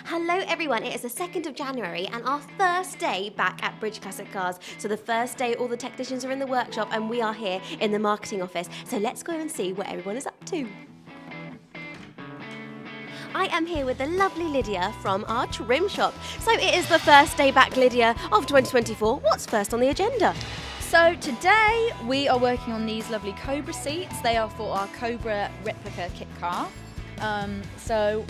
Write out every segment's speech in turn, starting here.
Hello everyone, it is the 2nd of January and our first day back at Bridge Classic Cars. So the first day all the technicians are in the workshop and we are here in the marketing office. So let's go and see what everyone is up to. I am here with the lovely Lydia from our trim shop. So it is the first day back, Lydia, of 2024. What's first on the agenda? So today we are working on these lovely Cobra seats. They are for our Cobra replica kit car. So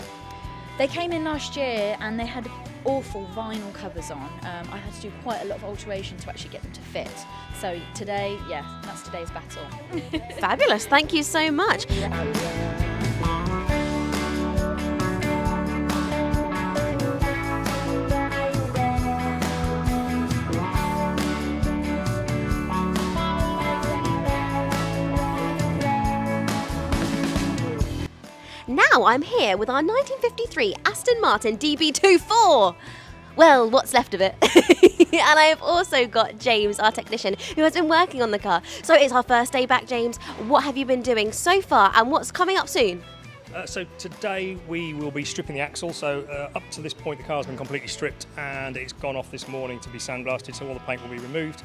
they came in last year and they had awful vinyl covers on. I had to do quite a lot of alteration to actually get them to fit. So today, yeah, that's today's battle. Fabulous, thank you so much. Now I'm here with our 1953 Aston Martin DB24. Well, what's left of it. And I have also got James, our technician, who has been working on the car. So it's our first day back, James. What have you been doing so far and what's coming up soon? So today we will be stripping the axle. So up to this point the car's been completely stripped and it's gone off this morning to be sandblasted, so all the paint will be removed.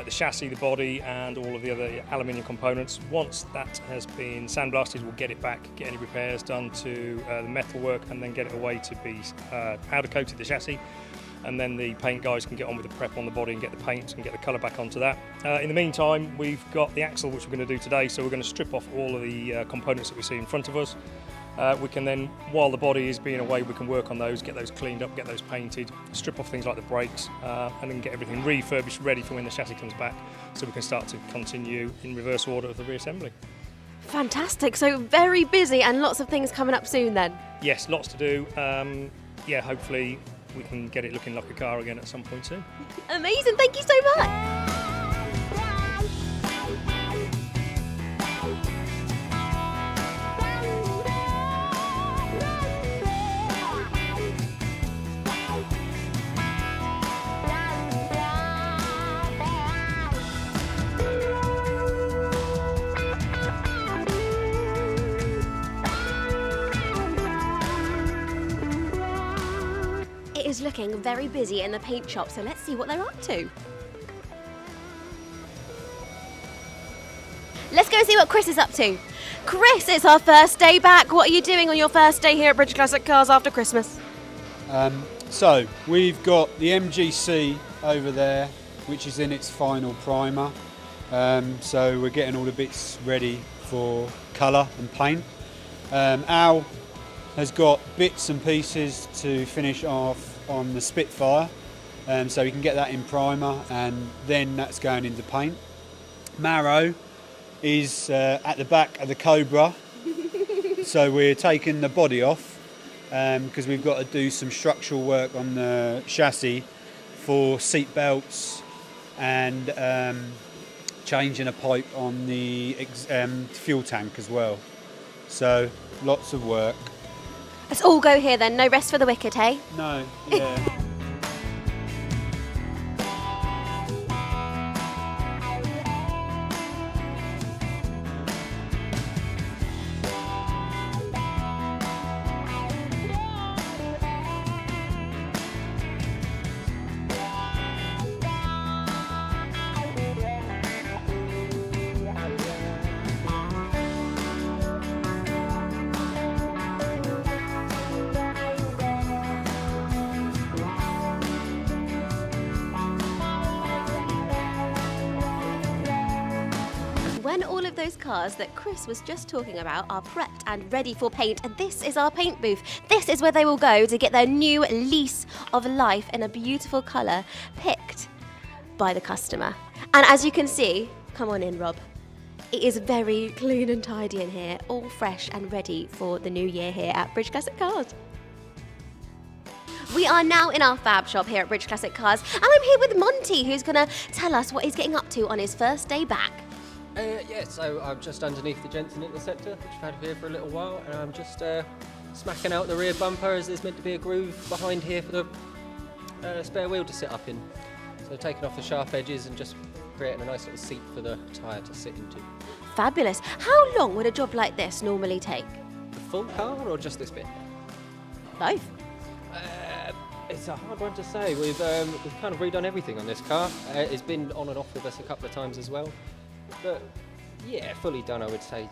The chassis, the body and all of the other aluminium components. Once that has been sandblasted, we'll get it back, get any repairs done to the metalwork and then get it away to be powder coated, the chassis. And then the paint guys can get on with the prep on the body and get the paint and get the colour back onto that. In the meantime, we've got the axle which we're going to do today, so we're going to strip off all of the components that we see in front of us. We can then, while the body is being away, we can work on those, get those cleaned up, get those painted, strip off things like the brakes, and then get everything refurbished, ready for when the chassis comes back, so we can start to continue in reverse order of the reassembly. Fantastic, so very busy and lots of things coming up soon then. Yes, lots to do. Yeah, hopefully we can get it looking like a car again at some point soon. Amazing, thank you so much. It is looking very busy in the paint shop, so let's see what they're up to. Let's go see what Chris is up to. Chris, it's our first day back. What are you doing on your first day here at Bridge Classic Cars after Christmas? So we've got the MGC over there, which is in its final primer. So we're getting all the bits ready for colour and paint. Al has got bits and pieces to finish off on the Spitfire, so we can get that in primer and then that's going into paint. Maro is at the back of the Cobra, so we're taking the body off because we've got to do some structural work on the chassis for seat belts and changing a pipe on the fuel tank as well. So lots of work. Let's all go here then, no rest for the wicked, hey? No, yeah. When all of those cars that Chris was just talking about are prepped and ready for paint, and this is our paint booth. This is where they will go to get their new lease of life in a beautiful colour picked by the customer. And as you can see, come on in, Rob. It is very clean and tidy in here, all fresh and ready for the new year here at Bridge Classic Cars. We are now in our Fab Shop here at Bridge Classic Cars, and I'm here with Monty, who's going to tell us what he's getting up to on his first day back. Yeah, so I'm just underneath the Jensen Interceptor, which I've had here for a little while, and I'm just smacking out the rear bumper as there's meant to be a groove behind here for the spare wheel to sit up in. So taking off the sharp edges and just creating a nice little seat for the tyre to sit into. Fabulous. How long would a job like this normally take? The full car or just this bit? Both. It's a hard one to say. We've kind of redone everything on this car. It's been on and off with us a couple of times as well. But yeah, fully done, I would say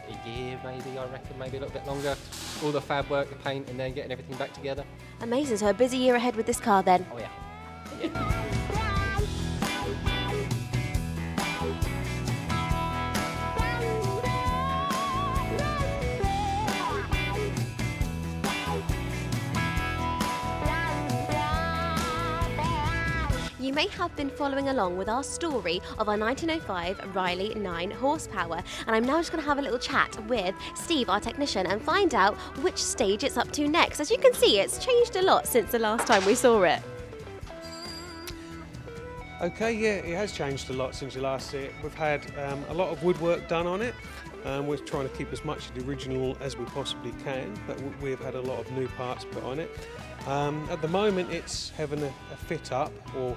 a year maybe, I reckon, maybe a little bit longer. All the fab work, the paint, and then getting everything back together. Amazing. So a busy year ahead with this car then. Oh yeah. You may have been following along with our story of our 1905 Riley 9 horsepower, and I'm now just going to have a little chat with Steve, our technician, and find out which stage it's up to next. As you can see, it's changed a lot since the last time we saw it. Okay, yeah, it has changed a lot since you last see it. We've had a lot of woodwork done on it. We're trying to keep as much of the original as we possibly can, but we've had a lot of new parts put on it. At the moment, it's having a fit up, or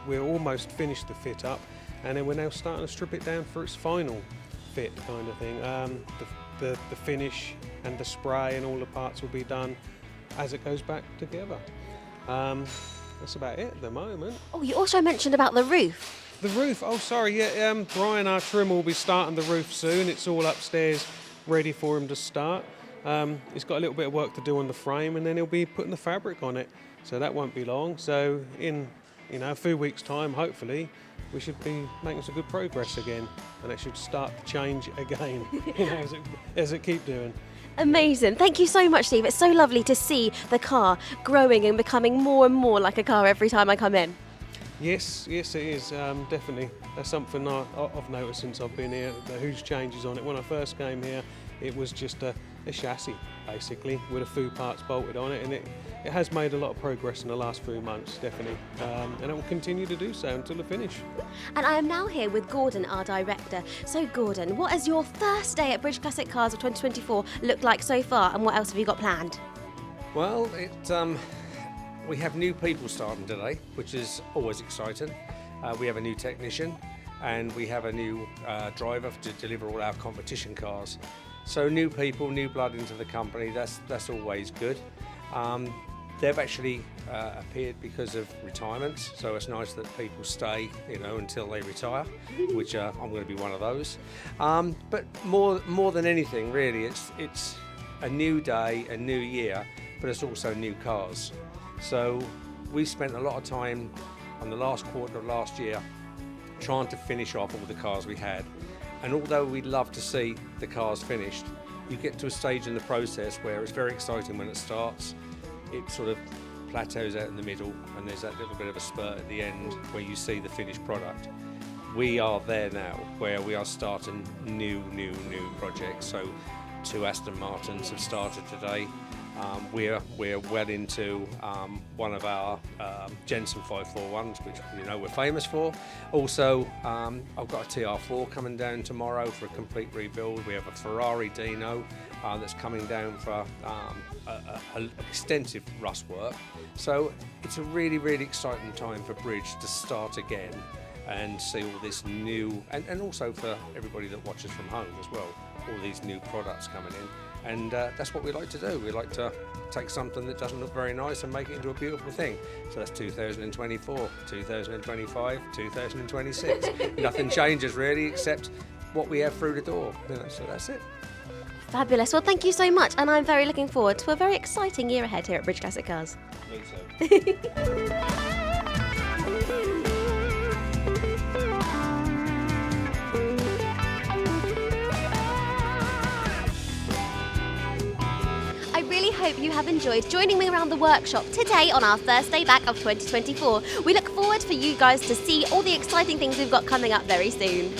we're almost finished the fit up, and then we're now starting to strip it down for its final fit kind of thing. The finish and the spray and all the parts will be done as it goes back together. That's about it at the moment. Oh, you also mentioned about the roof. The roof, oh sorry, yeah, Brian, our trimmer, will be starting the roof soon. It's all upstairs ready for him to start. He's got a little bit of work to do on the frame, and then he'll be putting the fabric on it, so that won't be long. So in a few weeks' time, hopefully, we should be making some good progress again, and it should start to change again, as it keep doing. Amazing. Thank you so much, Steve. It's so lovely to see the car growing and becoming more and more like a car every time I come in. Yes, it is, definitely. That's something I've noticed since I've been here, the huge changes on it. When I first came here, it was just a chassis, basically, with a few parts bolted on it, and it has made a lot of progress in the last few months, definitely, and it will continue to do so until the finish. And I am now here with Gordon, our director. So Gordon, what has your first day at Bridge Classic Cars of 2024 looked like so far, and what else have you got planned? Well, we have new people starting today, which is always exciting. We have a new technician, and we have a new driver to deliver all our competition cars. So new people, new blood into the company, that's always good. They've actually appeared because of retirement, so it's nice that people stay, until they retire, which I'm going to be one of those. But more than anything, really, it's a new day, a new year, but it's also new cars. So we spent a lot of time on the last quarter of last year trying to finish off all the cars we had. And although we'd love to see the cars finished, you get to a stage in the process where it's very exciting when it starts. It sort of plateaus out in the middle, and there's that little bit of a spurt at the end where you see the finished product. We are there now, where we are starting new projects. So 2 Aston Martins have started today. We're well into one of our Jensen 541s, which we're famous for. Also, I've got a TR4 coming down tomorrow for a complete rebuild. We have a Ferrari Dino that's coming down for extensive rust work. So it's a really exciting time for Bridge to start again and see all this new, and also for everybody that watches from home as well, all these new products coming in. And that's what we like to do. We like to take something that doesn't look very nice and make it into a beautiful thing. So that's 2024, 2025, 2026. Nothing changes really except what we have through the door. So that's it. Fabulous. Well, thank you so much, and I'm very looking forward to a very exciting year ahead here at Bridge Classic Cars. Me too. I really hope you have enjoyed joining me around the workshop today on our first day back of 2024. We look forward for you guys to see all the exciting things we've got coming up very soon.